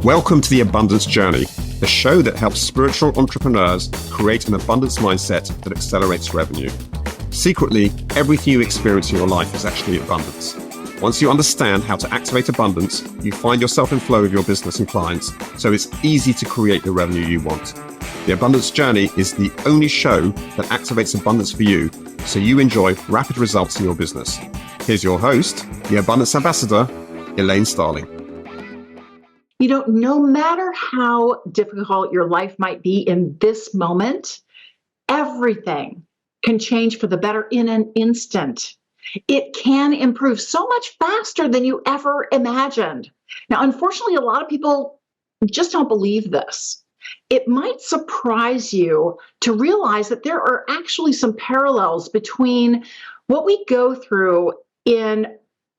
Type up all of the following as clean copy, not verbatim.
Welcome to The Abundance Journey, the show that helps spiritual entrepreneurs create an abundance mindset that accelerates revenue. Secretly, everything you experience in your life is actually abundance. Once you understand how to activate abundance, you find yourself in flow with your business and clients, so it's easy to create the revenue you want. The Abundance Journey is the only show that activates abundance for you, so you enjoy rapid results in your business. Here's your host, the Abundance Ambassador, Elaine Starling. You know, no matter how difficult your life might be in this moment, everything can change for the better in an instant. It can improve so much faster than you ever imagined. Now, unfortunately, a lot of people just don't believe this. It might surprise you to realize that there are actually some parallels between what we go through in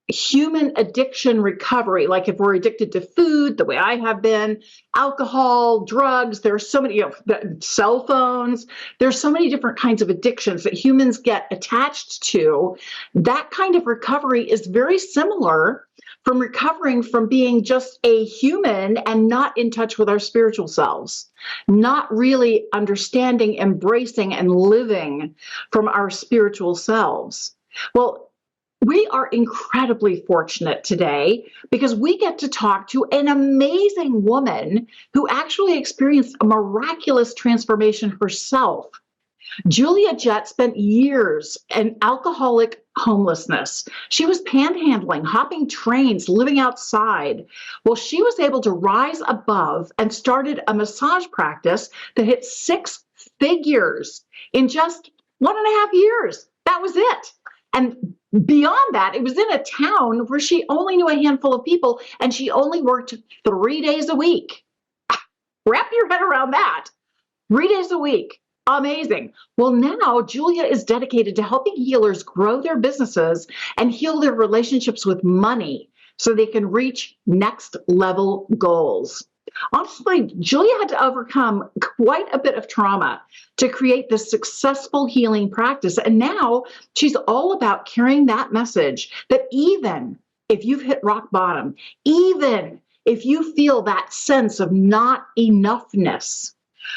human addiction recovery, like if we're addicted to food, the way I have been, alcohol, drugs, there's so many, cell phones, there's so many different kinds of addictions that humans get attached to. That kind of recovery is very similar from recovering from being just a human and not in touch with our spiritual selves, not really understanding, embracing, and living from our spiritual selves. Well, we are incredibly fortunate today because we get to talk to an amazing woman who actually experienced a miraculous transformation herself. Julia Jett spent years in alcoholic homelessness. She was panhandling, hopping trains, living outside. Well, she was able to rise above and started a massage practice that hit 6 figures in just 1.5 years. That was it. And beyond that, it was in a town where she only knew a handful of people and she only worked 3 days a week. Wrap your head around that. 3 days a week. Amazing. Well, now Julia is dedicated to helping healers grow their businesses and heal their relationships with money so they can reach next level goals. Honestly, Julia had to overcome quite a bit of trauma to create this successful healing practice. And now she's all about carrying that message that even if you've hit rock bottom, even if you feel that sense of not enoughness,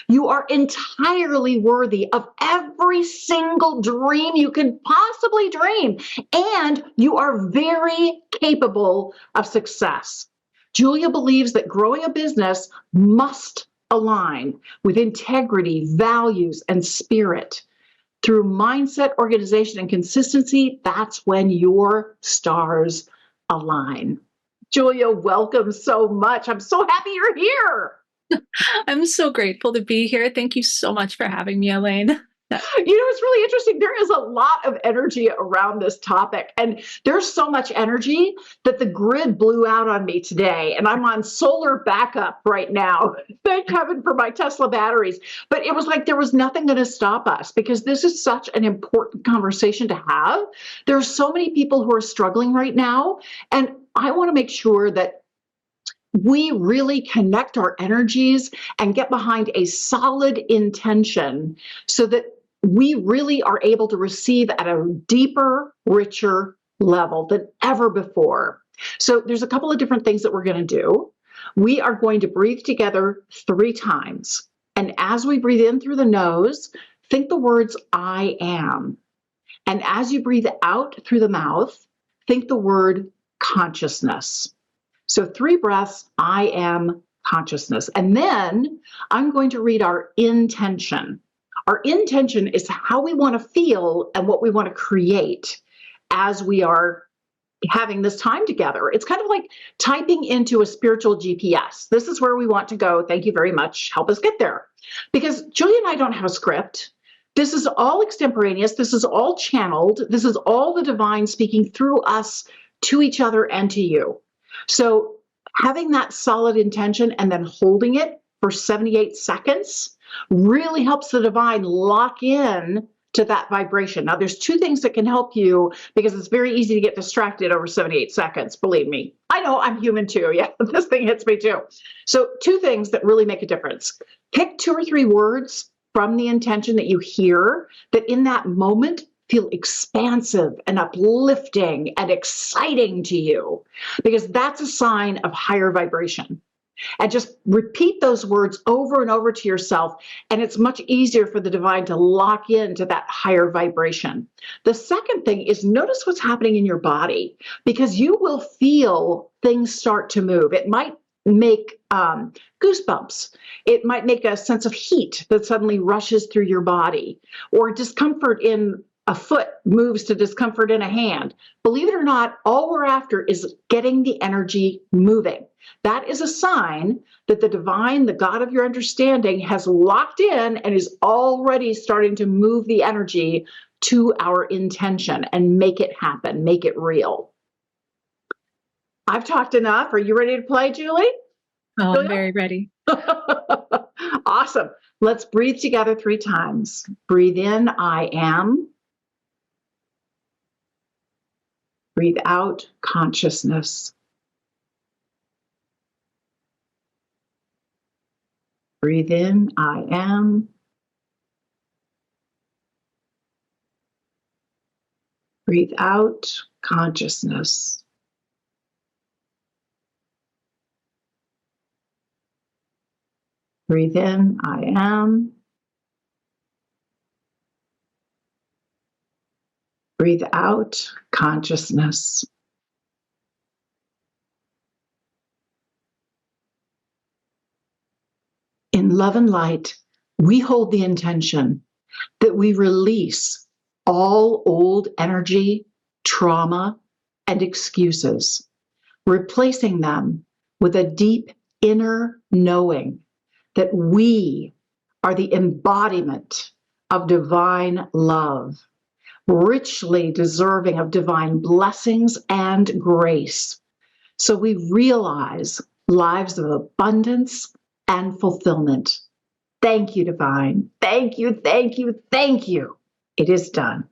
you are entirely worthy of every single dream you can possibly dream. And you are very capable of success. Julia believes that growing a business must align with integrity, values, and spirit. Through mindset, organization, and consistency, that's when your stars align. Julia, welcome so much. I'm so happy you're here. I'm so grateful to be here. Thank you so much for having me, Elaine. You know, it's really interesting. There is a lot of energy around this topic, and there's so much energy that the grid blew out on me today, and I'm on solar backup right now. Thank heaven for my Tesla batteries. But it was like there was nothing going to stop us because this is such an important conversation to have. There's so many people who are struggling right now, and I want to make sure that we really connect our energies and get behind a solid intention so that we really are able to receive at a deeper, richer level than ever before. So there's a couple of different things that we're going to do. We are going to breathe together 3 times. And as we breathe in through the nose, think the words, I am. And as you breathe out through the mouth, think the word consciousness. So 3 breaths, I am consciousness. And then I'm going to read our intention. Our intention is how we want to feel and what we want to create as we are having this time together. It's kind of like typing into a spiritual GPS. This is where we want to go. Thank you very much. Help us get there. Because Julia and I don't have a script. This is all extemporaneous. This is all channeled. This is all the divine speaking through us to each other and to you. So having that solid intention and then holding it for 78 seconds really helps the divine lock in to that vibration. Now, there's 2 things that can help you because it's very easy to get distracted over 78 seconds. Believe me. I know I'm human too. Yeah, this thing hits me too. So 2 things that really make a difference. Pick 2 or 3 words from the intention that you hear that in that moment feel expansive and uplifting and exciting to you, because that's a sign of higher vibration. And just repeat those words over and over to yourself. And it's much easier for the divine to lock into that higher vibration. The second thing is notice what's happening in your body, because you will feel things start to move. It might make goosebumps. It might make a sense of heat that suddenly rushes through your body, or discomfort in a foot moves to discomfort in a hand. Believe it or not, all we're after is getting the energy moving. That is a sign that the divine, the God of your understanding, has locked in and is already starting to move the energy to our intention and make it happen, make it real. I've talked enough. Are you ready to play, Julie? Oh, I'm very ready. Awesome. Let's breathe together 3 times. Breathe in, I am. Breathe out, consciousness. Breathe in, I am. Breathe out, consciousness. Breathe in, I am. Breathe out, consciousness. In love and light, we hold the intention that we release all old energy, trauma, and excuses, replacing them with a deep inner knowing that we are the embodiment of divine love, richly deserving of divine blessings and grace. So we realize lives of abundance and fulfillment. Thank you, divine. Thank you, thank you, thank you. It is done.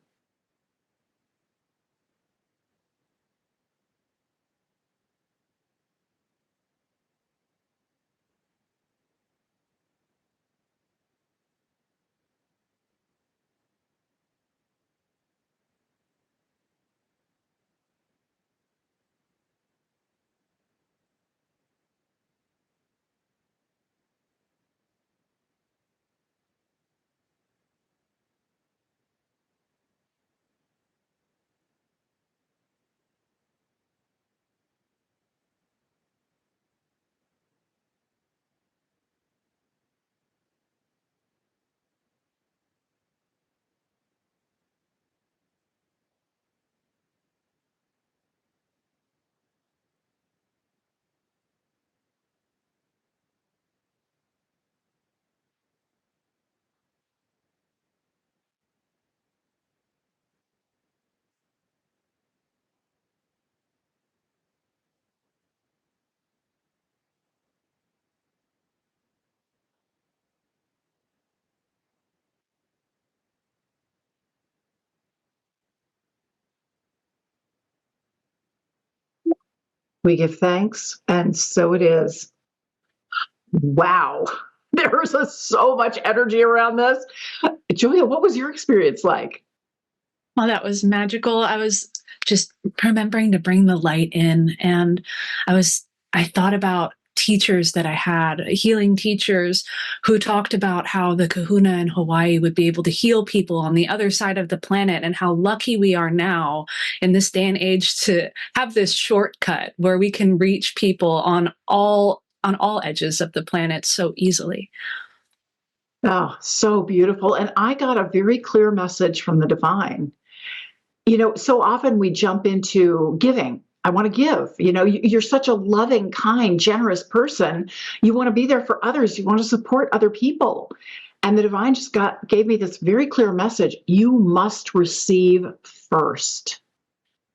We give thanks, and so it is. Wow. There's so much energy around this. Julia, what was your experience like? Well, that was magical. I was just remembering to bring the light in, and I thought about teachers that I had, healing teachers who talked about how the kahuna in Hawaii would be able to heal people on the other side of the planet, and how lucky we are now in this day and age to have this shortcut where we can reach people on all edges of the planet so easily. Oh, so beautiful. And I got a very clear message from the divine. You know, so often we jump into giving. I want to give. You know, you're such a loving, kind, generous person. You want to be there for others. You want to support other people. And the divine just gave me this very clear message. You must receive first.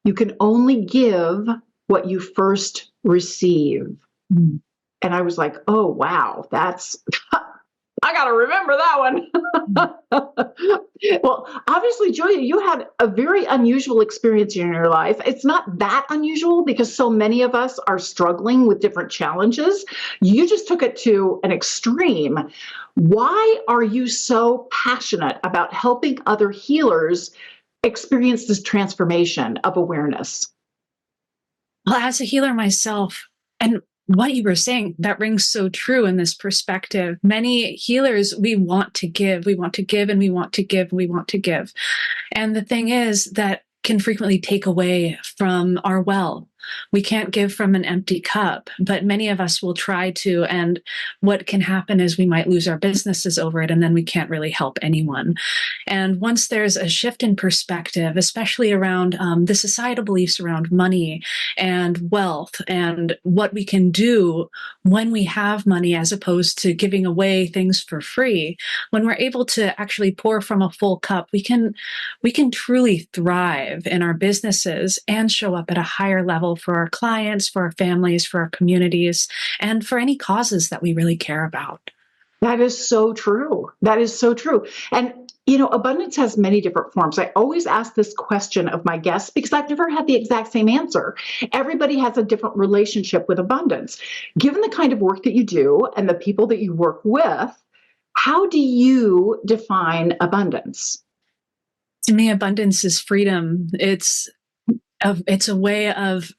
You can only give what you first receive. Mm. And I was like, oh, wow, that's, I got to remember that one. Well, obviously, Julia, you had a very unusual experience in your life. It's not that unusual because so many of us are struggling with different challenges. You just took it to an extreme. Why are you so passionate about helping other healers experience this transformation of awareness? Well, as a healer myself, and what you were saying, that rings so true in this perspective. Many healers, we want to give, we want to give, and we want to give, we want to give. And the thing is that can frequently take away from our well. We can't give from an empty cup, but many of us will try to. And what can happen is we might lose our businesses over it, and then we can't really help anyone. And once there's a shift in perspective, especially around the societal beliefs around money and wealth and what we can do when we have money as opposed to giving away things for free, when we're able to actually pour from a full cup, we can truly thrive in our businesses and show up at a higher level for our clients, for our families, for our communities, and for any causes that we really care about. That is so true. That is so true. And, abundance has many different forms. I always ask this question of my guests because I've never had the exact same answer. Everybody has a different relationship with abundance. Given the kind of work that you do and the people that you work with, how do you define abundance? To me, abundance is freedom. It's a way of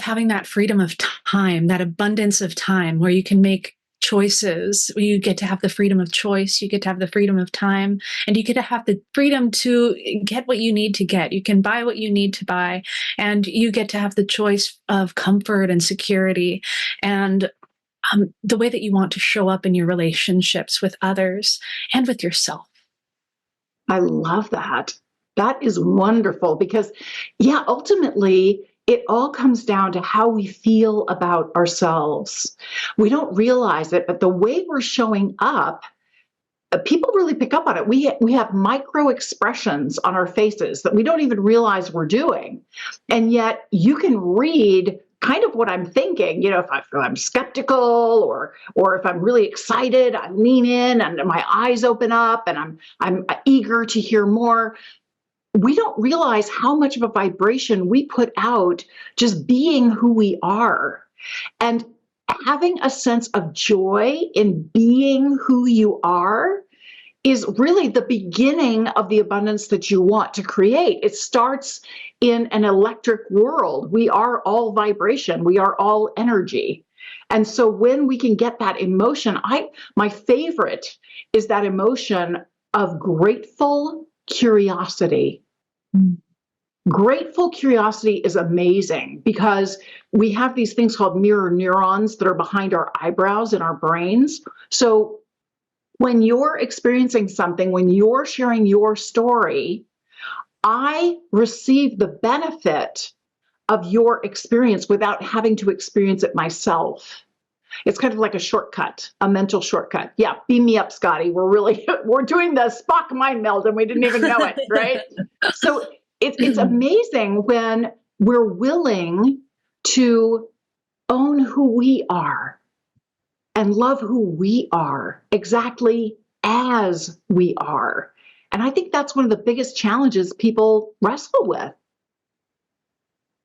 having that freedom of time, that abundance of time where you can make choices. You get to have the freedom of choice. You get to have the freedom of time, and you get to have the freedom to get what you need to get. You can buy what you need to buy, and you get to have the choice of comfort and security and the way that you want to show up in your relationships with others and with yourself. I love that. That is wonderful because, ultimately, it all comes down to how we feel about ourselves. We don't realize it, but the way we're showing up, people really pick up on it. We have micro expressions on our faces that we don't even realize we're doing. And yet you can read kind of what I'm thinking. If I'm skeptical or if I'm really excited, I lean in and my eyes open up and I'm eager to hear more. We don't realize how much of a vibration we put out just being who we are. And having a sense of joy in being who you are is really the beginning of the abundance that you want to create. It starts in an electric world. We are all vibration. We are all energy. And so when we can get that emotion, my favorite is that emotion of grateful curiosity. Grateful curiosity is amazing because we have these things called mirror neurons that are behind our eyebrows in our brains. So when you're experiencing something, when you're sharing your story, I receive the benefit of your experience without having to experience it myself. It's kind of like a shortcut, a mental shortcut. Yeah, beam me up, Scotty. We're doing the Spock mind meld and we didn't even know it, right? So it's amazing when we're willing to own who we are and love who we are exactly as we are. And I think that's one of the biggest challenges people wrestle with.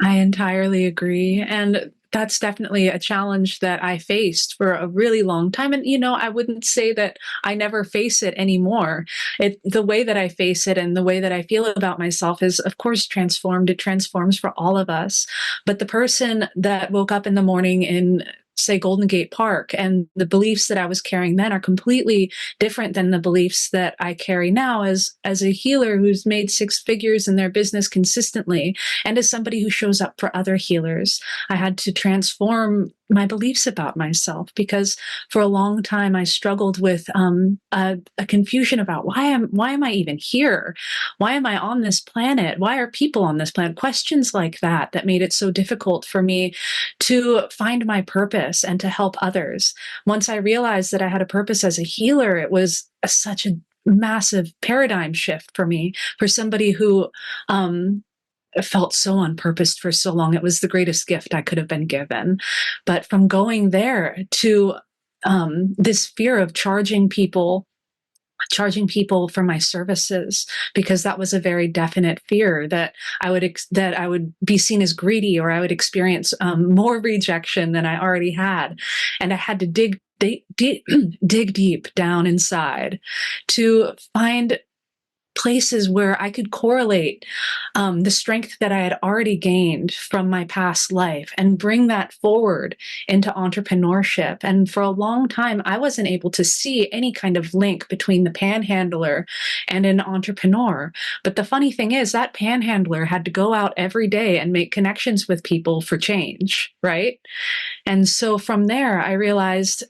I entirely agree. And that's definitely a challenge that I faced for a really long time. And, I wouldn't say that I never face it anymore. The way that I face it and the way that I feel about myself is, of course, transformed. It transforms for all of us. But the person that woke up in the morning in, say, Golden Gate Park, and the beliefs that I was carrying then are completely different than the beliefs that I carry now as a healer who's made six figures in their business consistently, and as somebody who shows up for other healers. I had to transform my beliefs about myself because for a long time I struggled with a confusion about why am I even here? Why am I on this planet? Why are people on this planet? Questions like that made it so difficult for me to find my purpose and to help others. Once I realized that I had a purpose as a healer, it was such a massive paradigm shift for me, for somebody who felt so unpurposed for so long. It was the greatest gift I could have been given. But from going there to this fear of charging people for my services, because that was a very definite fear that I would be seen as greedy, or I would experience more rejection than I already had. And I had to dig deep down inside to find places where I could correlate the strength that I had already gained from my past life and bring that forward into entrepreneurship. And for a long time, I wasn't able to see any kind of link between the panhandler and an entrepreneur. But the funny thing is that panhandler had to go out every day and make connections with people for change, right? And so from there, I realized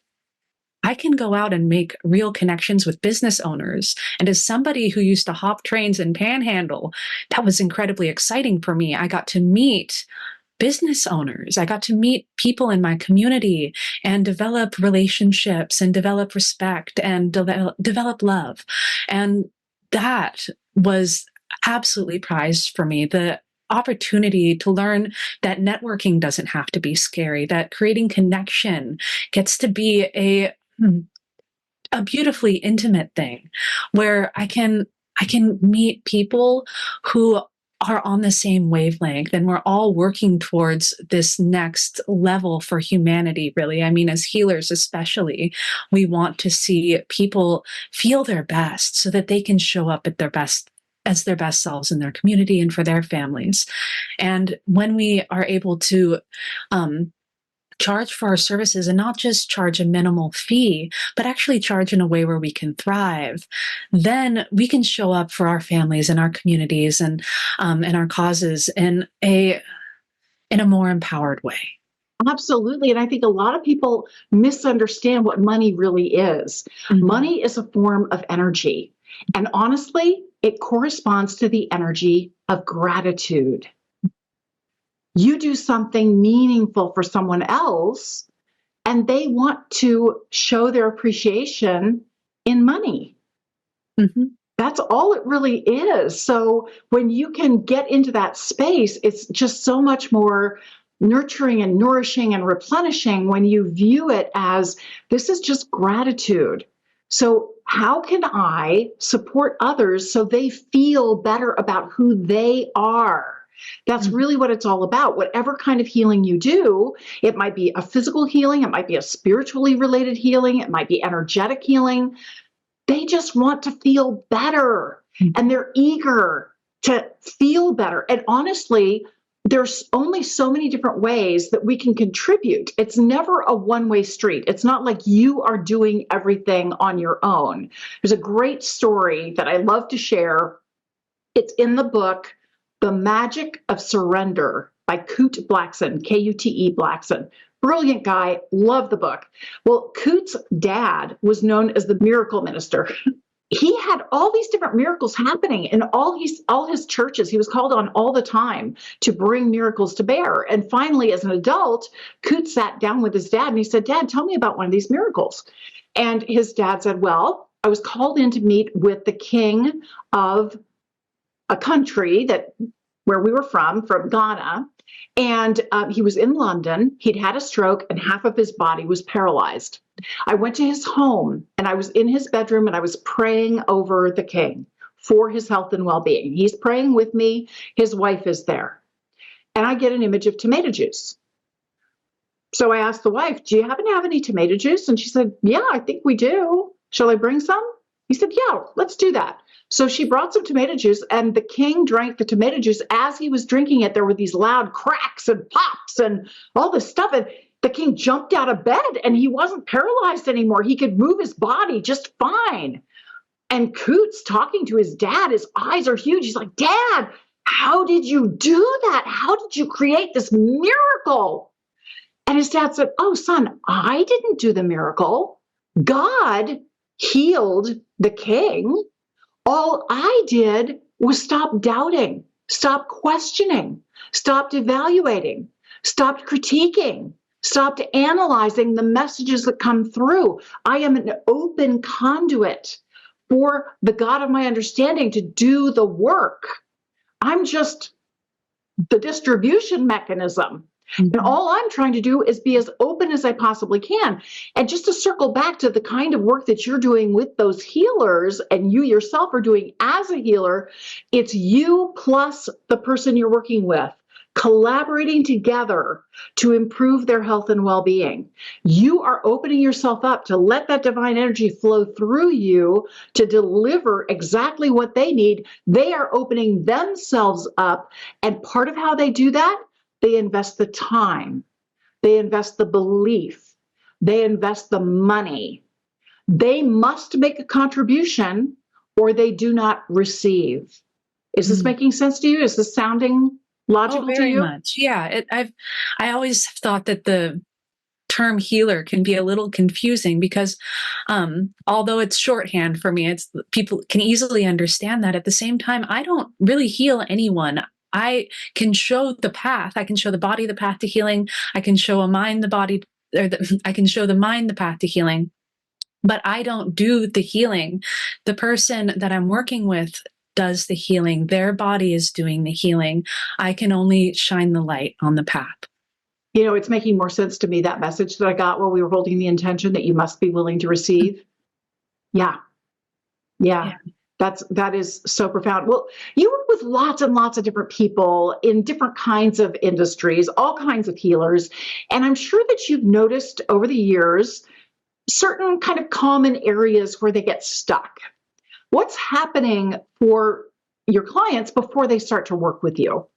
I can go out and make real connections with business owners. And as somebody who used to hop trains and panhandle, that was incredibly exciting for me. I got to meet business owners. I got to meet people in my community and develop relationships and develop respect and develop love. And that was absolutely prized for me. The opportunity to learn that networking doesn't have to be scary, that creating connection gets to be a beautifully intimate thing where I can meet people who are on the same wavelength, and we're all working towards this next level for humanity, really. I mean, as healers especially, we want to see people feel their best so that they can show up at their best as their best selves in their community and for their families. And when we are able to charge for our services and not just charge a minimal fee, but actually charge in a way where we can thrive, then we can show up for our families and our communities and our causes in a more empowered way. Absolutely. And I think a lot of people misunderstand what money really is. Mm-hmm. Money is a form of energy. And honestly, it corresponds to the energy of gratitude. You do something meaningful for someone else, and they want to show their appreciation in money. Mm-hmm. That's all it really is. So when you can get into that space, it's just so much more nurturing and nourishing and replenishing when you view it as this is just gratitude. So how can I support others so they feel better about who they are? That's really what it's all about. Whatever kind of healing you do, it might be a physical healing, it might be a spiritually related healing, it might be energetic healing. They just want to feel better, and they're eager to feel better. And honestly, there's only so many different ways that we can contribute. It's never a one-way street. It's not like you are doing everything on your own. There's a great story that I love to share. It's in the book, The Magic of Surrender by Kute Blackson, K-U-T-E Blackson. Brilliant guy, love the book. Well, Kute's dad was known as the miracle minister. He had all these different miracles happening in all his churches. He was called on all the time to bring miracles to bear. And finally, as an adult, Kute sat down with his dad and he said, "Dad, tell me about one of these miracles." And his dad said, "Well, I was called in to meet with the king of a country where we were from Ghana. And he was in London. He'd had a stroke and half of his body was paralyzed. I went to his home and I was in his bedroom and I was praying over the king for his health and well-being. He's praying with me. His wife is there. And I get an image of tomato juice. So I asked the wife, "Do you happen to have any tomato juice?" And she said, "Yeah, I think we do. Shall I bring some?" He said, "Yeah, let's do that." So she brought some tomato juice and the king drank the tomato juice. As he was drinking it, there were these loud cracks and pops and all this stuff. And the king jumped out of bed and he wasn't paralyzed anymore. He could move his body just fine. And Kute's talking to his dad. His eyes are huge. He's like, "Dad, how did you do that? How did you create this miracle?" And his dad said, "Oh, son, I didn't do the miracle. God healed the king. All I did was stop doubting, stop questioning, stopped evaluating, stopped critiquing, stopped analyzing the messages that come through. I am an open conduit for the God of my understanding to do the work. I'm just the distribution mechanism. And all I'm trying to do is be as open as I possibly can." And just to circle back to the kind of work that you're doing with those healers and you yourself are doing as a healer, it's you plus the person you're working with collaborating together to improve their health and well-being. You are opening yourself up to let that divine energy flow through you to deliver exactly what they need. They are opening themselves up. And part of how they do that, they invest the time, they invest the belief, they invest the money. They must make a contribution or they do not receive. Is this making sense to you? Is this sounding logical to very you? much. Yeah. I always thought that the term healer can be a little confusing because although it's shorthand for me, it's people can easily understand that. At the same time, I don't really heal anyone. I can show the path. I can show the body the path to healing. I can show a mind the body, I can show the mind the path to healing. But I don't do the healing. The person that I'm working with does the healing. Their body is doing the healing. I can only shine the light on the path. You know, it's making more sense to me, that message that I got while we were holding the intention that you must be willing to receive. Yeah. That is so profound. Well, you work with lots and lots of different people in different kinds of industries, all kinds of healers. And I'm sure that you've noticed over the years certain kind of common areas where they get stuck. What's happening for your clients before they start to work with you?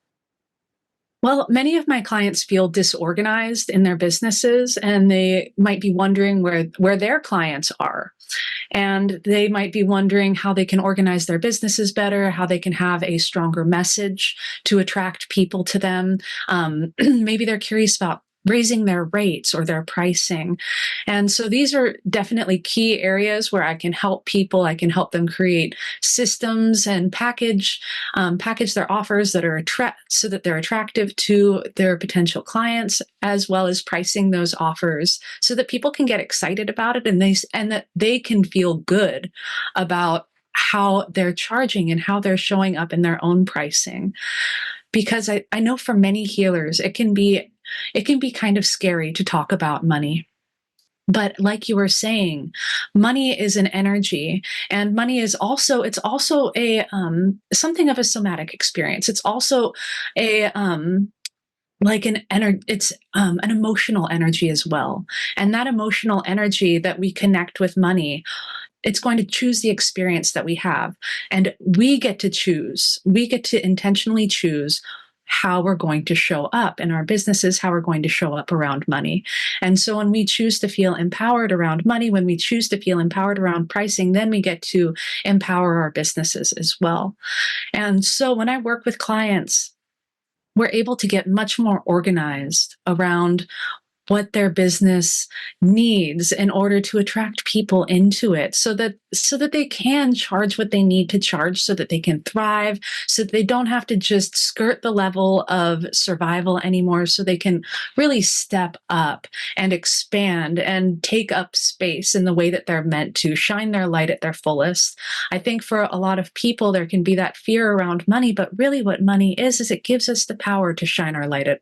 Well, many of my clients feel disorganized in their businesses, and they might be wondering where their clients are. And they might be wondering how they can organize their businesses better, how they can have a stronger message to attract people to them. Maybe they're curious about raising their rates or their pricing. And so these are definitely key areas where I can help people. I can help them create systems and package their offers that are so that they're attractive to their potential clients, as well as pricing those offers so that people can get excited about it and that they can feel good about how they're charging and how they're showing up in their own pricing. Because I know for many healers, it can be kind of scary to talk about money. But like you were saying, money is an energy, and money is also a something of a somatic experience. It's also a it's an emotional energy as well. And that emotional energy that we connect with money, it's going to choose the experience that we have. And we get to choose. We get to intentionally choose how we're going to show up in our businesses, how we're going to show up around money. And so when we choose to feel empowered around money, when we choose to feel empowered around pricing, then we get to empower our businesses as well. And so when I work with clients, we're able to get much more organized around what their business needs in order to attract people into it so that they can charge what they need to charge, so that they can thrive, so that they don't have to just skirt the level of survival anymore, so they can really step up and expand and take up space in the way that they're meant to, shine their light at their fullest. I think for a lot of people, there can be that fear around money, but really what money is it gives us the power to shine our light at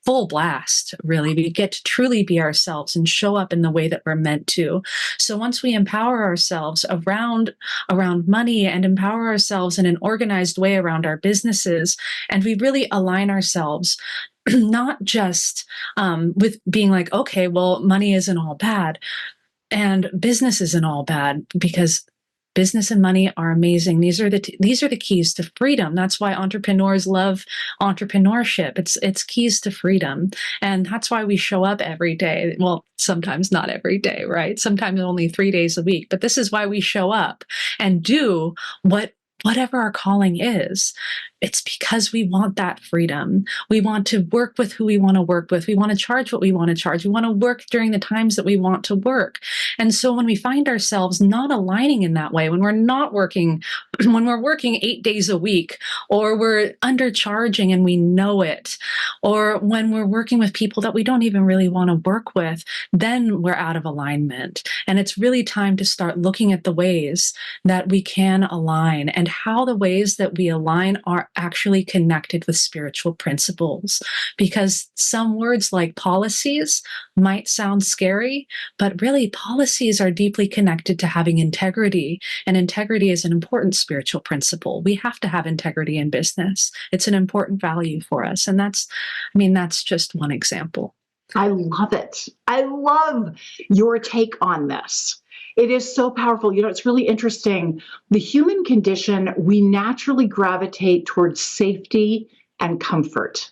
full blast. Really, we get to truly be ourselves and show up in the way that we're meant to. So once we empower ourselves around money and empower ourselves in an organized way around our businesses, and we really align ourselves not just with being like, okay, well, money isn't all bad and business isn't all bad, because business and money are amazing. These are the keys to freedom. That's why entrepreneurs love entrepreneurship. It's keys to freedom. And that's why we show up every day. Well, sometimes not every day, right? Sometimes only 3 days a week. But this is why we show up and do whatever our calling is. It's because we want that freedom. We want to work with who we want to work with. We want to charge what we want to charge. We want to work during the times that we want to work. And so when we find ourselves not aligning in that way, when we're not working, when we're working 8 days a week, or we're undercharging and we know it, or when we're working with people that we don't even really want to work with, then we're out of alignment. And it's really time to start looking at the ways that we can align and how the ways that we align actually connected with spiritual principles, because some words like policies might sound scary, but really policies are deeply connected to having integrity. And integrity is an important spiritual principle. We have to have integrity in business. It's an important value for us. And that's just one example. I love it. I love your take on this. It is so powerful. It's really interesting. The human condition, we naturally gravitate towards safety and comfort.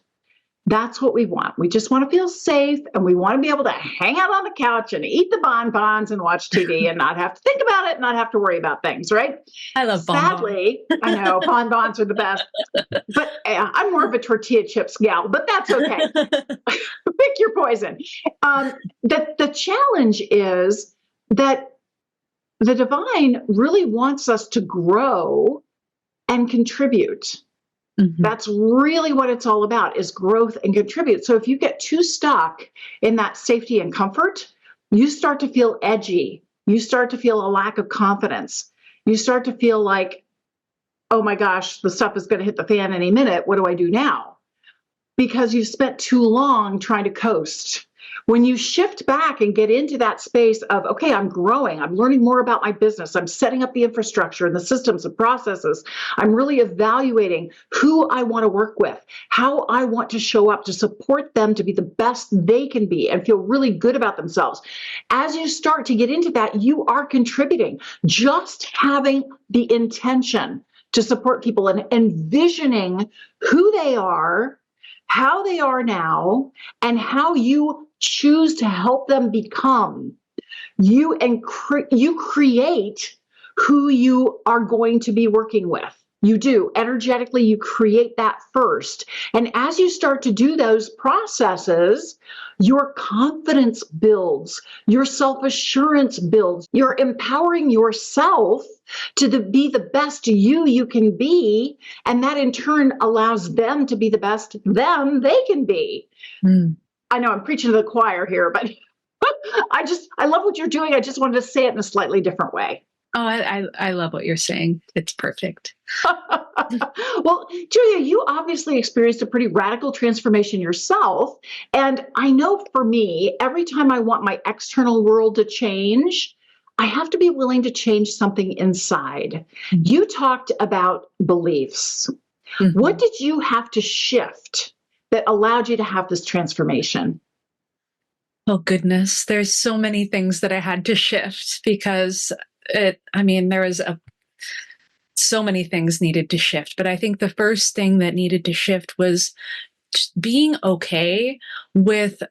That's what we want. We just want to feel safe, and we want to be able to hang out on the couch and eat the bonbons and watch TV and not have to think about it, not have to worry about things, right? I love bonbons. Sadly, I know bonbons are the best, but I'm more of a tortilla chips gal, but that's okay. Pick your poison. The challenge is that the divine really wants us to grow and contribute. Mm-hmm. That's really what it's all about, is growth and contribute. So if you get too stuck in that safety and comfort, you start to feel edgy. You start to feel a lack of confidence. You start to feel like, oh my gosh, the stuff is going to hit the fan any minute. What do I do now? Because you've spent too long trying to coast. When you shift back and get into that space of, okay, I'm growing, I'm learning more about my business, I'm setting up the infrastructure and the systems and processes, I'm really evaluating who I want to work with, how I want to show up to support them to be the best they can be and feel really good about themselves. As you start to get into that, you are contributing. Just having the intention to support people and envisioning who they are, how they are now, and how you choose to help them become. You create who you are going to be working with. You do. Energetically, you create that first. And as you start to do those processes, your confidence builds, your self-assurance builds, you're empowering yourself to be the best you can be. And that in turn allows them to be the best them they can be. Mm. I know I'm preaching to the choir here, but I love what you're doing. I just wanted to say it in a slightly different way. Oh, I love what you're saying. It's perfect. Well, Julia, you obviously experienced a pretty radical transformation yourself. And I know for me, every time I want my external world to change, I have to be willing to change something inside. Mm-hmm. You talked about beliefs. Mm-hmm. What did you have to shift that allowed you to have this transformation? Oh, goodness. There's so many things that I had to shift because there was so many things needed to shift. But I think the first thing that needed to shift was just being okay with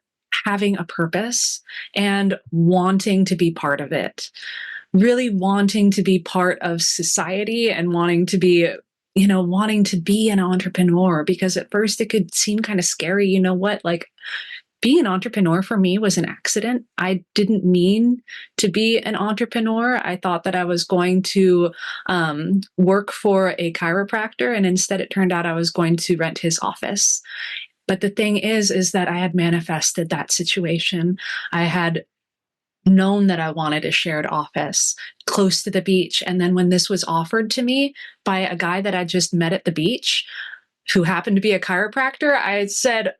having a purpose and wanting to be part of it, really wanting to be part of society and wanting to be an entrepreneur, because at first it could seem kind of scary. You know what? Like, being an entrepreneur for me was an accident. I didn't mean to be an entrepreneur. I thought that I was going to work for a chiropractor, and instead it turned out I was going to rent his office. But the thing is that I had manifested that situation. I had known that I wanted a shared office close to the beach. And then when this was offered to me by a guy that I just met at the beach, who happened to be a chiropractor, I said,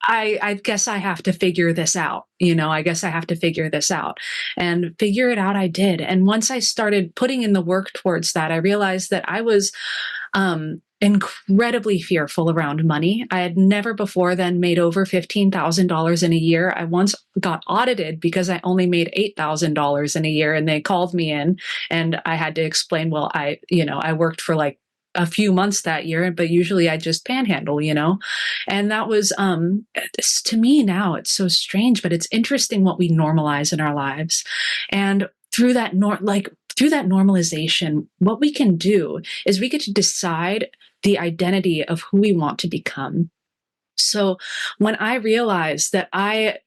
I guess I have to figure this out. I guess I have to figure this out, and figure it out. I did. And once I started putting in the work towards that, I realized that I was incredibly fearful around money. I had never before then made over $15,000 in a year. I once got audited because I only made $8,000 in a year, and they called me in, and I had to explain, well, I worked for like a few months that year, but usually I just panhandle, and that was, to me now, it's so strange, but it's interesting what we normalize in our lives. And through that normalization, what we can do is we get to decide the identity of who we want to become. So when I realized that I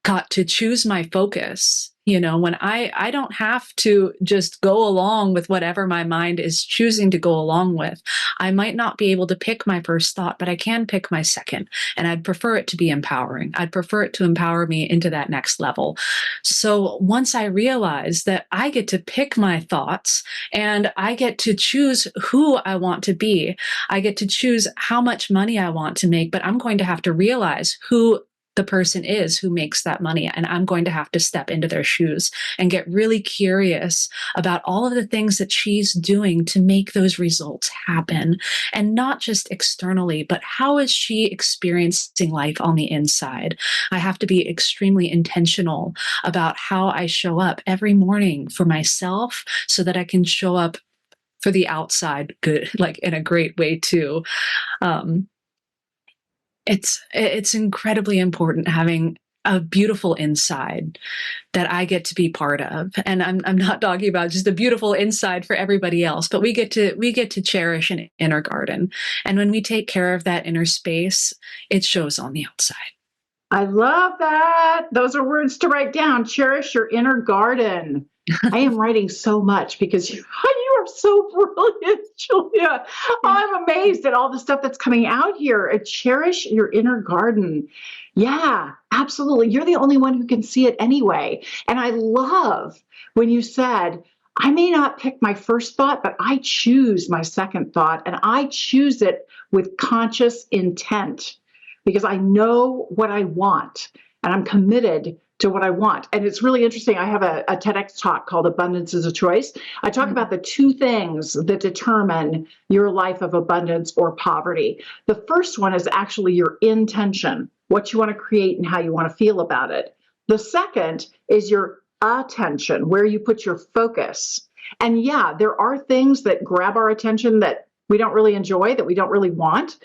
got to choose my focus. When I don't have to just go along with whatever my mind is choosing to go along with. I might not be able to pick my first thought, but I can pick my second. And I'd prefer it to be empowering. I'd prefer it to empower me into that next level. So once I realize that I get to pick my thoughts and I get to choose who I want to be, I get to choose how much money I want to make, but I'm going to have to realize who the person is who makes that money. And I'm going to have to step into their shoes and get really curious about all of the things that she's doing to make those results happen. And not just externally, but how is she experiencing life on the inside? I have to be extremely intentional about how I show up every morning for myself so that I can show up for the outside good, in a great way too. It's incredibly important having a beautiful inside that I get to be part of. And I'm not talking about just a beautiful inside for everybody else, but we get to cherish an inner garden. And when we take care of that inner space, it shows on the outside. I love that. Those are words to write down. Cherish your inner garden. I am writing so much because you are so brilliant, Julia. I'm amazed at all the stuff that's coming out here. Cherish your inner garden. Yeah, absolutely. You're the only one who can see it anyway. And I love when you said, I may not pick my first thought, but I choose my second thought, and I choose it with conscious intent because I know what I want and I'm committed to what I want. And it's really interesting. I have a TEDx talk called Abundance is a Choice. I talk about the two things that determine your life of abundance or poverty. The first one is actually your intention, what you want to create and how you want to feel about it. The second is your attention, where you put your focus. And yeah, there are things that grab our attention that we don't really enjoy, that we don't really want.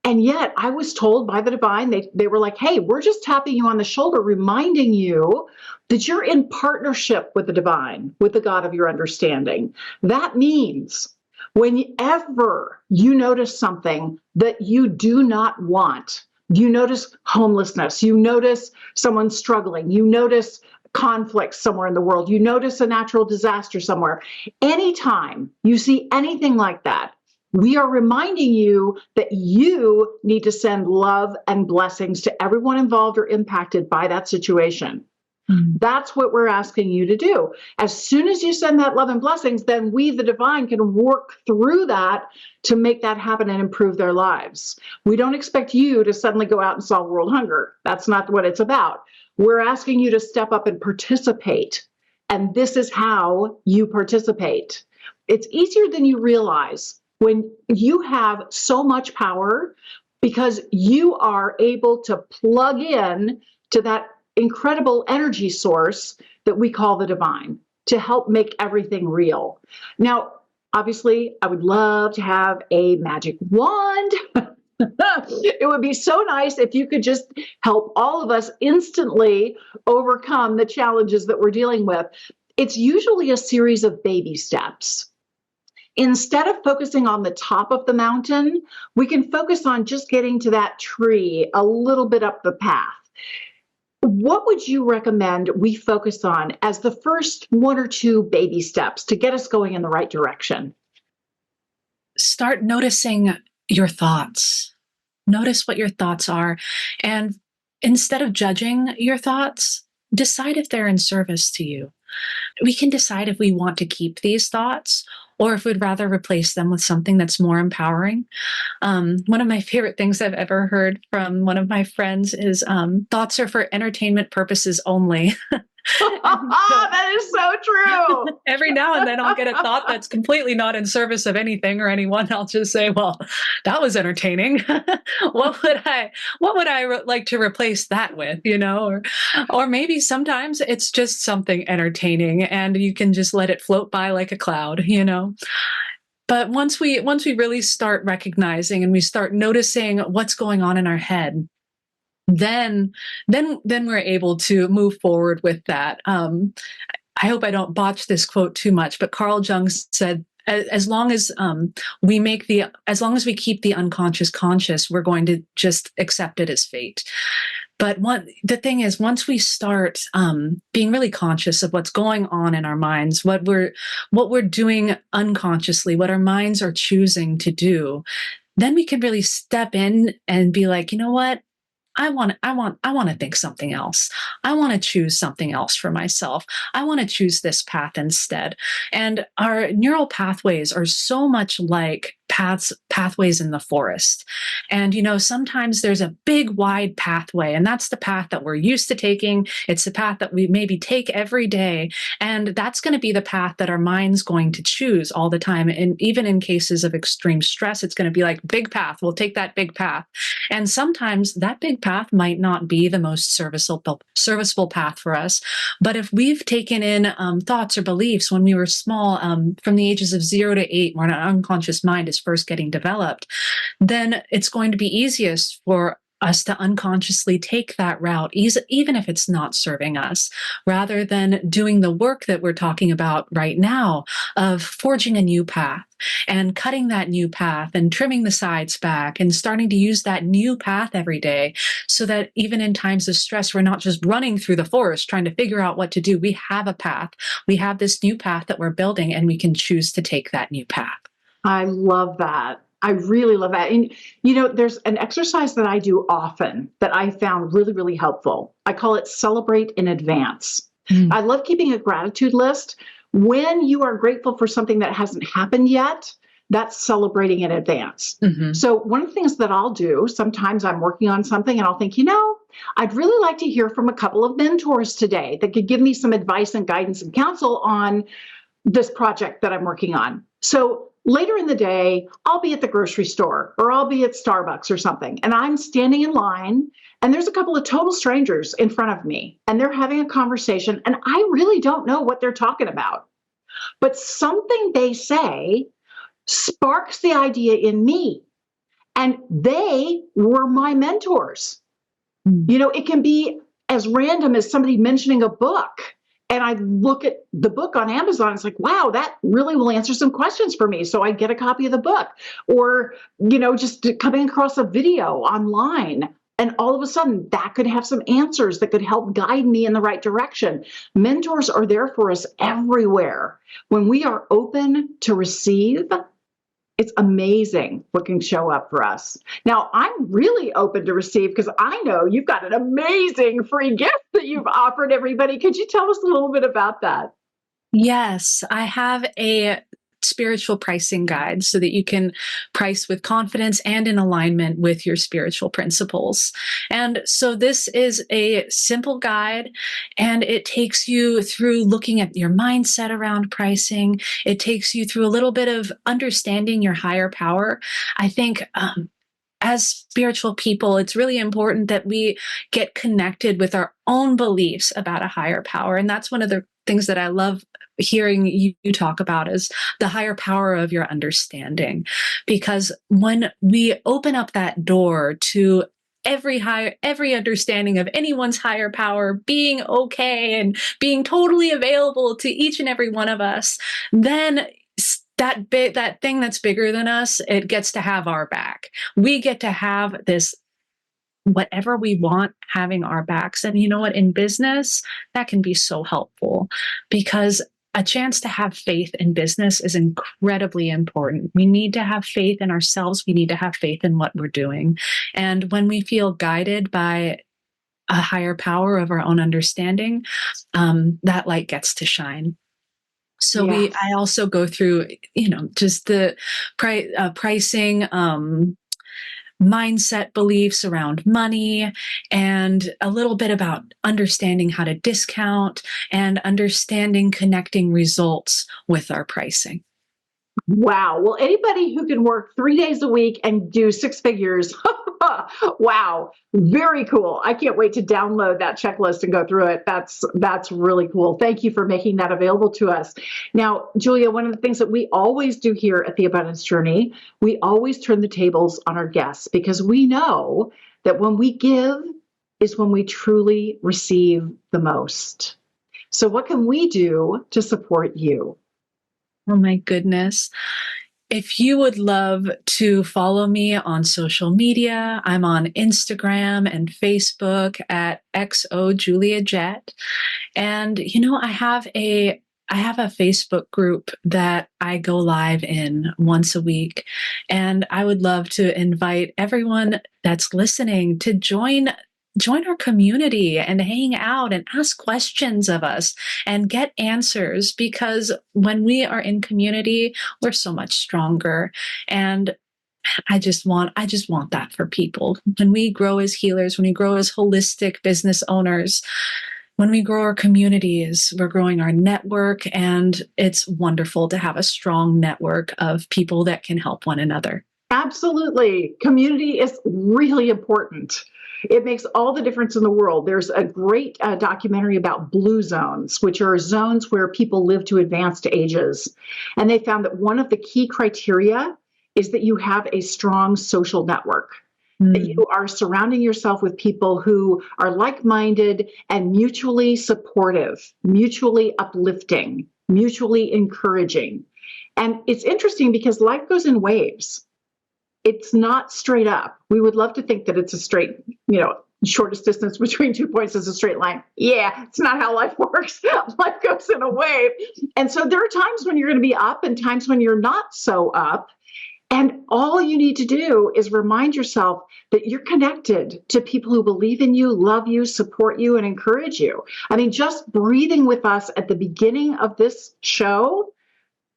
And yet I was told by the divine, they were like, hey, we're just tapping you on the shoulder, reminding you that you're in partnership with the divine, with the God of your understanding. That means whenever you notice something that you do not want, you notice homelessness, you notice someone struggling, you notice conflict somewhere in the world, you notice a natural disaster somewhere, anytime you see anything like that, we are reminding you that you need to send love and blessings to everyone involved or impacted by that situation. That's what we're asking you to do. As soon as you send that love and blessings, then we, the divine, can work through that to make that happen and improve their lives. We don't expect you to suddenly go out and solve world hunger. That's not what it's about. We're asking you to step up and participate. And this is how you participate. It's easier than you realize when you have so much power because you are able to plug in to that incredible energy source that we call the divine to help make everything real. Now, obviously, I would love to have a magic wand. It would be so nice if you could just help all of us instantly overcome the challenges that we're dealing with. It's usually a series of baby steps. Instead of focusing on the top of the mountain, we can focus on just getting to that tree a little bit up the path. What would you recommend we focus on as the first one or two baby steps to get us going in the right direction? Start noticing your thoughts. Notice what your thoughts are. And instead of judging your thoughts, decide if they're in service to you. We can decide if we want to keep these thoughts or if we'd rather replace them with something that's more empowering. One of my favorite things I've ever heard from one of my friends is thoughts are for entertainment purposes only. That is so true. Every now and then I'll get a thought that's completely not in service of anything or anyone. I'll just say, well, that was entertaining. What would I like to replace that with, or maybe sometimes it's just something entertaining and you can just let it float by like a cloud, But once we really start recognizing and we start noticing what's going on in our head, then we're able to move forward with that. I hope I don't botch this quote too much, but Carl Jung said, as long as we keep the unconscious conscious, we're going to just accept it as fate. But the thing is, once we start being really conscious of what's going on in our minds, what we're doing unconsciously, what our minds are choosing to do, then we can really step in and be like, you know what? I want to think something else. I want to choose something else for myself. I want to choose this path instead. And our neural pathways are so much like pathways in the forest. And, sometimes there's a big wide pathway, and that's the path that we're used to taking. It's the path that we maybe take every day. And that's going to be the path that our mind's going to choose all the time. And even in cases of extreme stress, it's going to be like, big path, we'll take that big path. And sometimes that big path might not be the most serviceable path for us. But if we've taken in thoughts or beliefs when we were small, from the ages of 0 to 8, when our unconscious mind is first getting developed, then it's going to be easiest for us to unconsciously take that route, even if it's not serving us, rather than doing the work that we're talking about right now of forging a new path and cutting that new path and trimming the sides back and starting to use that new path every day, so that even in times of stress, we're not just running through the forest trying to figure out what to do. We have a path. We have this new path that we're building, and we can choose to take that new path. I love that. I really love that. And, there's an exercise that I do often that I found really, really helpful. I call it celebrate in advance. I love keeping a gratitude list. When you are grateful for something that hasn't happened yet, that's celebrating in advance. So one of the things that I'll do, sometimes I'm working on something and I'll think, I'd really like to hear from a couple of mentors today that could give me some advice and guidance and counsel on this project that I'm working on. So later in the day, I'll be at the grocery store or I'll be at Starbucks or something, and I'm standing in line and there's a couple of total strangers in front of me and they're having a conversation and I really don't know what they're talking about. But something they say sparks the idea in me, and they were my mentors. It can be as random as somebody mentioning a book. And I look at the book on Amazon. It's like, wow, that really will answer some questions for me. So I get a copy of the book, or, just coming across a video online. And all of a sudden that could have some answers that could help guide me in the right direction. Mentors are there for us everywhere. When we are open to receive, it's amazing what can show up for us. Now, I'm really open to receive because I know you've got an amazing free gift that you've offered everybody. Could you tell us a little bit about that? Yes, I have a spiritual pricing guide so that you can price with confidence and in alignment with your spiritual principles. And so this is a simple guide, and it takes you through looking at your mindset around pricing. It takes you through a little bit of understanding your higher power. I think, as spiritual people, it's really important that we get connected with our own beliefs about a higher power. And that's one of the things that I love hearing you talk about, is the higher power of your understanding. Because when we open up that door to every understanding of anyone's higher power being okay and being totally available to each and every one of us, then that thing that's bigger than us, it gets to have our back. We get to have this, whatever we want, having our backs. And you know what? In business, that can be so helpful, because a chance to have faith in business is incredibly important. We need to have faith in ourselves. We need to have faith in what we're doing. And when we feel guided by a higher power of our own understanding, that light gets to shine. So Yes. I also go through, just the pricing, mindset beliefs around money, and a little bit about understanding how to discount and understanding connecting results with our pricing. Wow. Well, anybody who can work 3 days a week and do 6 figures, wow, very cool. I can't wait to download that checklist and go through it. That's really cool. Thank you for making that available to us. Now, Julia, one of the things that we always do here at the Abundance Journey, we always turn the tables on our guests, because we know that when we give is when we truly receive the most. So what can we do to support you? Oh my goodness. If you would love to follow me on social media, I'm on Instagram and Facebook at XOJuliaJett. And I have a Facebook group that I go live in once a week. And I would love to invite everyone that's listening to join our community and hang out and ask questions of us and get answers, because when we are in community, we're so much stronger. And I just want that for people. When we grow as healers, when we grow as holistic business owners, when we grow our communities, we're growing our network, and it's wonderful to have a strong network of people that can help one another. Absolutely. Community is really important. It makes all the difference in the world. There's a great documentary about blue zones, which are zones where people live to advanced ages. And they found that one of the key criteria is that you have a strong social network, that you are surrounding yourself with people who are like-minded and mutually supportive, mutually uplifting, mutually encouraging. And it's interesting because life goes in waves. It's not straight up. We would love to think that it's a straight, shortest distance between 2 points is a straight line. Yeah, it's not how life works. Life goes in a wave. And so there are times when you're going to be up and times when you're not so up. And all you need to do is remind yourself that you're connected to people who believe in you, love you, support you, and encourage you. I mean, just breathing with us at the beginning of this show,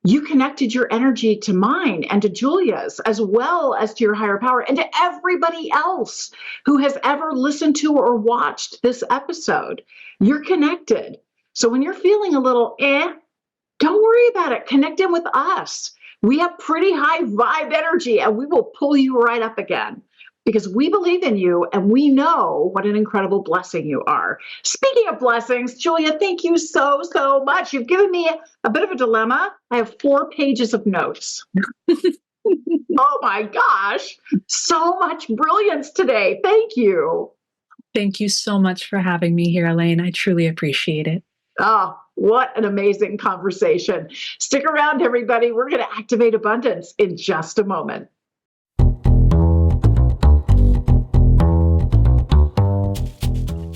you connected your energy to mine and to Julia's, as well as to your higher power and to everybody else who has ever listened to or watched this episode. You're connected. So when you're feeling a little don't worry about it. Connect in with us. We have pretty high vibe energy, and we will pull you right up again, because we believe in you and we know what an incredible blessing you are. Speaking of blessings, Julia, thank you so, so much. You've given me a bit of a dilemma. I have 4 pages of notes. Oh my gosh, so much brilliance today. Thank you. Thank you so much for having me here, Elaine. I truly appreciate it. Oh, what an amazing conversation. Stick around, everybody. We're going to activate abundance in just a moment.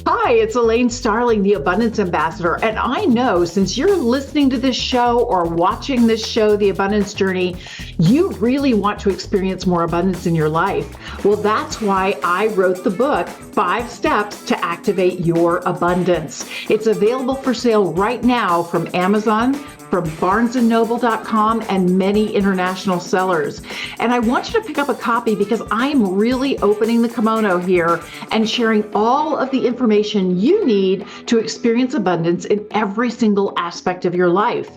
Hi, it's Elaine Starling, the Abundance Ambassador, and I know since you're listening to this show or watching this show, The Abundance Journey, you really want to experience more abundance in your life. Well, that's why I wrote the book, 5 Steps to Activate Your Abundance. It's available for sale right now from Amazon, from barnesandnoble.com, and many international sellers. And I want you to pick up a copy because I'm really opening the kimono here and sharing all of the information you need to experience abundance in every single aspect of your life.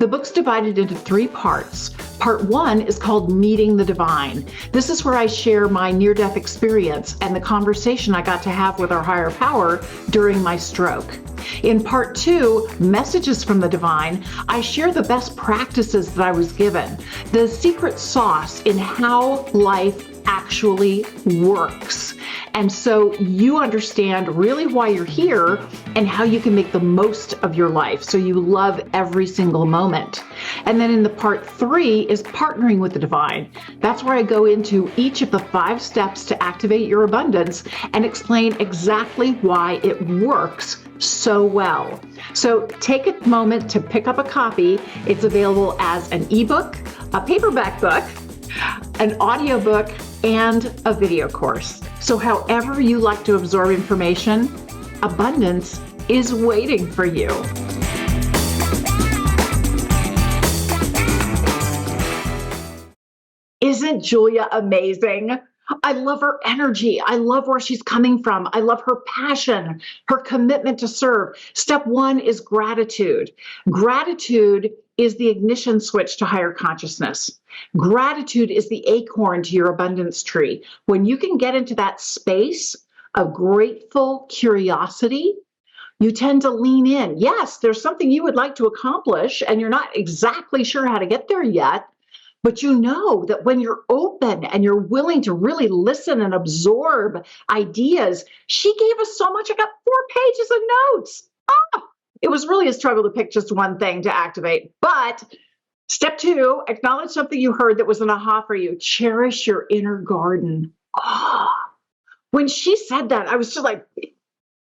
The book's divided into 3 parts. Part 1 is called Meeting the Divine. This is where I share my near-death experience and the conversation I got to have with our higher power during my stroke. In Part 2, Messages from the Divine, I share the best practices that I was given, the secret sauce in how life actually works. And so you understand really why you're here and how you can make the most of your life so you love every single moment. And then in the Part 3 is Partnering with the Divine. That's where I go into each of the 5 steps to activate your abundance and explain exactly why it works so well. So take a moment to pick up a copy. It's available as an ebook, a paperback book, an audiobook, and a video course. So however you like to absorb information, abundance is waiting for you. Isn't Julia amazing? I love her energy. I love where she's coming from. I love her passion, her commitment to serve. Step 1 is gratitude. Gratitude is the ignition switch to higher consciousness. Gratitude is the acorn to your abundance tree. When you can get into that space of grateful curiosity, you tend to lean in. Yes, there's something you would like to accomplish, and you're not exactly sure how to get there yet. But you know that when you're open and you're willing to really listen and absorb ideas, she gave us so much. I got 4 pages of notes. It was really a struggle to pick just one thing to activate, but Step two, acknowledge something you heard that was an aha for you. Cherish your inner garden. Oh, when she said that, I was just like,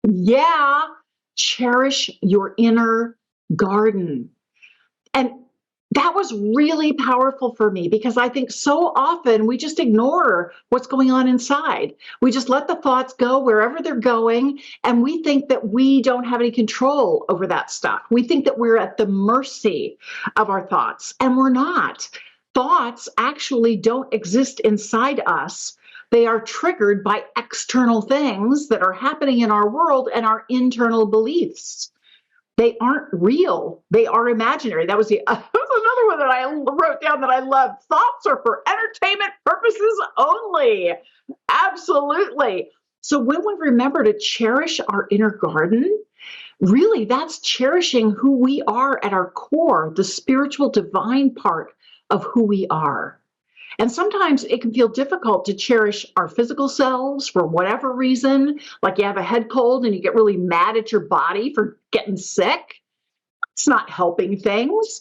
yeah, cherish your inner garden. And that was really powerful for me because I think so often we just ignore what's going on inside. We just let the thoughts go wherever they're going, and we think that we don't have any control over that stuff. We think that we're at the mercy of our thoughts, and we're not. Thoughts actually don't exist inside us. They are triggered by external things that are happening in our world and our internal beliefs. They aren't real. They are imaginary. That was another one that I wrote down that I love. Thoughts are for entertainment purposes only. Absolutely. So when we remember to cherish our inner garden, really that's cherishing who we are at our core, the spiritual divine part of who we are. And sometimes it can feel difficult to cherish our physical selves for whatever reason, like you have a head cold and you get really mad at your body for getting sick. It's not helping things.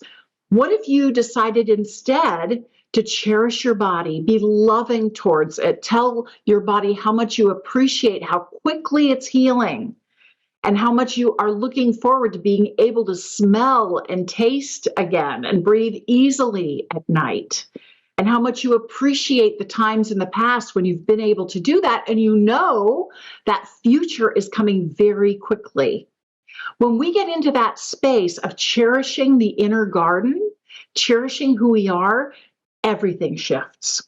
What if you decided instead to cherish your body, be loving towards it, tell your body how much you appreciate how quickly it's healing, and how much you are looking forward to being able to smell and taste again and breathe easily at night? And how much you appreciate the times in the past when you've been able to do that, and you know that future is coming very quickly. When we get into that space of cherishing the inner garden, cherishing who we are, everything shifts.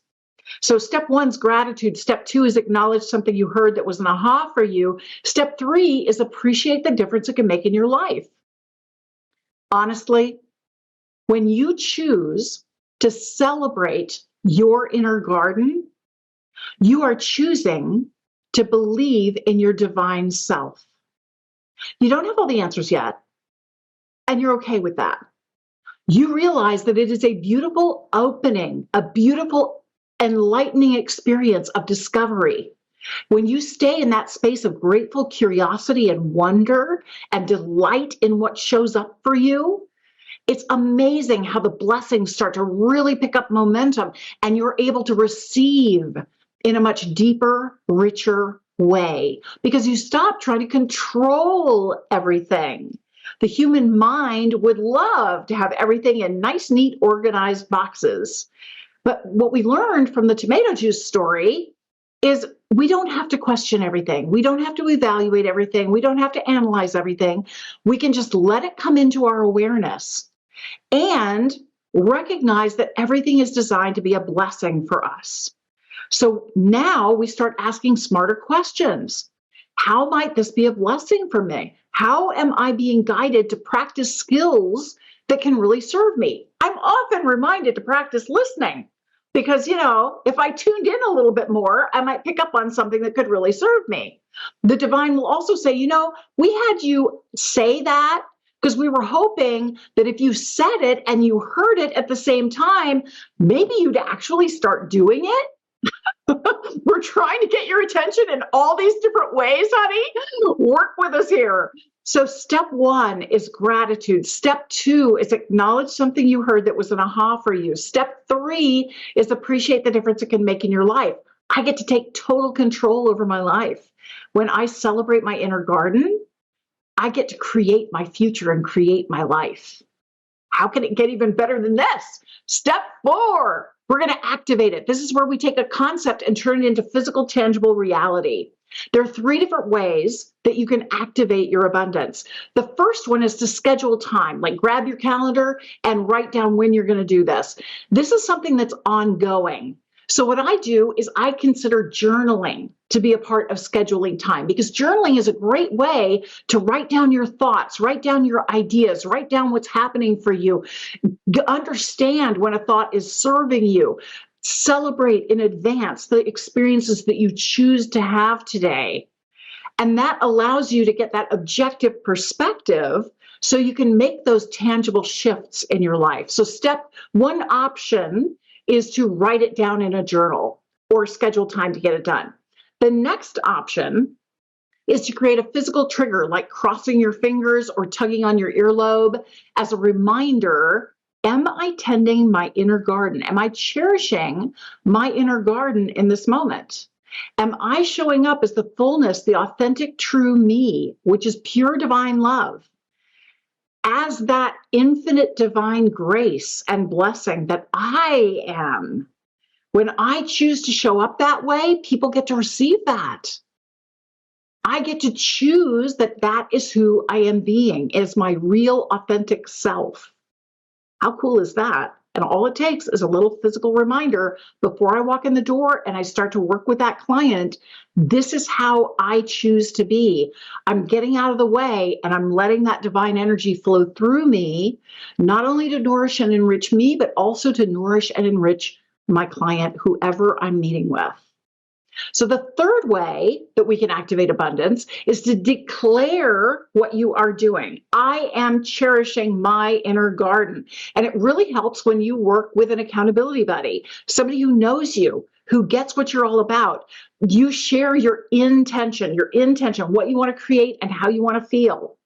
So step one's gratitude. Step two is acknowledge something you heard that was an aha for you. Step three is appreciate the difference it can make in your life. Honestly, when you choose to celebrate your inner garden, you are choosing to believe in your divine self. You don't have all the answers yet, and you're okay with that. You realize that it is a beautiful opening, a beautiful enlightening experience of discovery. When you stay in that space of grateful curiosity and wonder and delight in what shows up for you, it's amazing how the blessings start to really pick up momentum and you're able to receive in a much deeper, richer way because you stop trying to control everything. The human mind would love to have everything in nice, neat, organized boxes. But what we learned from the tomato juice story is we don't have to question everything. We don't have to evaluate everything. We don't have to analyze everything. We can just let it come into our awareness and recognize that everything is designed to be a blessing for us. So now we start asking smarter questions. How might this be a blessing for me? How am I being guided to practice skills that can really serve me? I'm often reminded to practice listening because, if I tuned in a little bit more, I might pick up on something that could really serve me. The divine will also say, we had you say that because we were hoping that if you said it and you heard it at the same time, maybe you'd actually start doing it. We're trying to get your attention in all these different ways, honey. Work with us here. So step one is gratitude. Step two is acknowledge something you heard that was an aha for you. Step three is appreciate the difference it can make in your life. I get to take total control over my life. When I celebrate my inner garden, I get to create my future and create my life. How can it get even better than this? Step four, we're going to activate it. This is where we take a concept and turn it into physical, tangible reality. There are three different ways that you can activate your abundance. The first one is to schedule time, like grab your calendar and write down when you're going to do this. This is something that's ongoing. So what I do is I consider journaling to be a part of scheduling time because journaling is a great way to write down your thoughts, write down your ideas, write down what's happening for you, understand when a thought is serving you, celebrate in advance the experiences that you choose to have today. And that allows you to get that objective perspective so you can make those tangible shifts in your life. So step one option is to write it down in a journal or schedule time to get it done. The next option is to create a physical trigger like crossing your fingers or tugging on your earlobe as a reminder Am I tending my inner garden? Am I cherishing my inner garden in this moment? Am I showing up as the fullness, the authentic, true me, which is pure divine love, as that infinite divine grace and blessing that I am? When I choose to show up that way, people get to receive that. I get to choose that that is who I am being, is my real authentic self. How cool is that? And all it takes is a little physical reminder before I walk in the door and I start to work with that client. This is how I choose to be. I'm getting out of the way and I'm letting that divine energy flow through me, not only to nourish and enrich me, but also to nourish and enrich my client, whoever I'm meeting with. So the third way that we can activate abundance is to declare what you are doing. I am cherishing my inner garden. And it really helps when you work with an accountability buddy, somebody who knows you, who gets what you're all about. You share your intention, what you want to create and how you want to feel.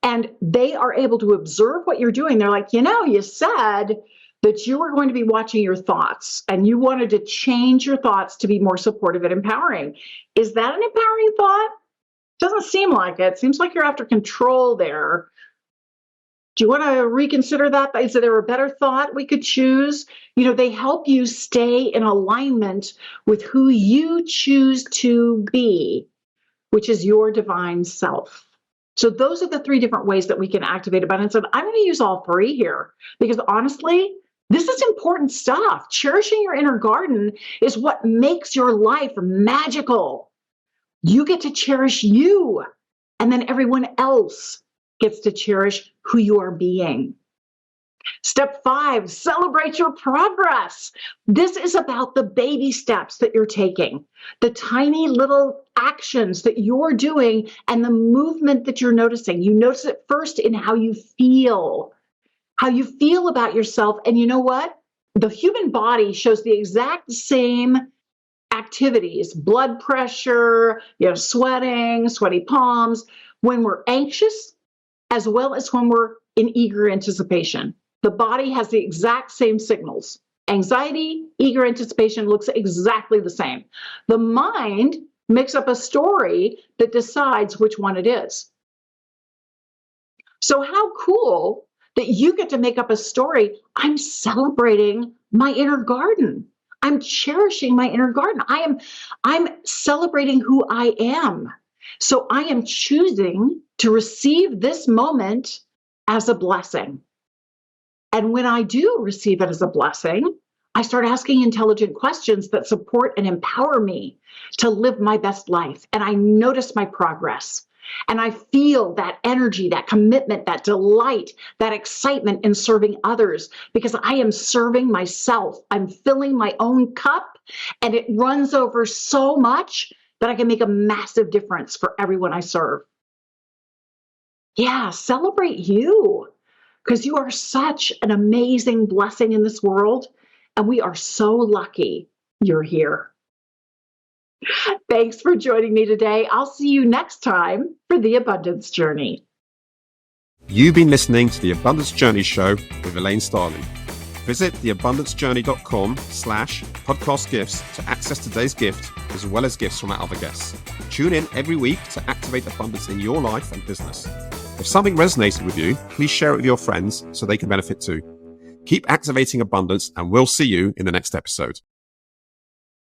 And they are able to observe what you're doing. They're like, you said that you were going to be watching your thoughts and you wanted to change your thoughts to be more supportive and empowering. Is that an empowering thought? Doesn't seem like it. Seems like you're after control there. Do you want to reconsider that? Is there a better thought we could choose? They help you stay in alignment with who you choose to be, which is your divine self. So those are the three different ways that we can activate abundance. And I'm going to use all three here because honestly, this is important stuff. Cherishing your inner garden is what makes your life magical. You get to cherish you, and then everyone else gets to cherish who you are being. Step 5, celebrate your progress. This is about the baby steps that you're taking, the tiny little actions that you're doing, and the movement that you're noticing. You notice it first in how you feel about yourself. And you know what? The human body shows the exact same activities, blood pressure, sweating, sweaty palms, when we're anxious, as well as when we're in eager anticipation. The body has the exact same signals. Anxiety, eager anticipation looks exactly the same. The mind makes up a story that decides which one it is. So how cool that you get to make up a story. I'm celebrating my inner garden. I'm cherishing my inner garden. I'm celebrating who I am. So I am choosing to receive this moment as a blessing. And when I do receive it as a blessing, I start asking intelligent questions that support and empower me to live my best life. And I notice my progress. And I feel that energy, that commitment, that delight, that excitement in serving others because I am serving myself. I'm filling my own cup and it runs over so much that I can make a massive difference for everyone I serve. Yeah, celebrate you because you are such an amazing blessing in this world. And we are so lucky you're here. Thanks for joining me today. I'll see you next time for The Abundance Journey. You've been listening to The Abundance Journey Show with Elaine Starling. Visit theabundancejourney.com/podcast gifts to access today's gift, as well as gifts from our other guests. Tune in every week to activate abundance in your life and business. If something resonated with you, please share it with your friends so they can benefit too. Keep activating abundance, and we'll see you in the next episode.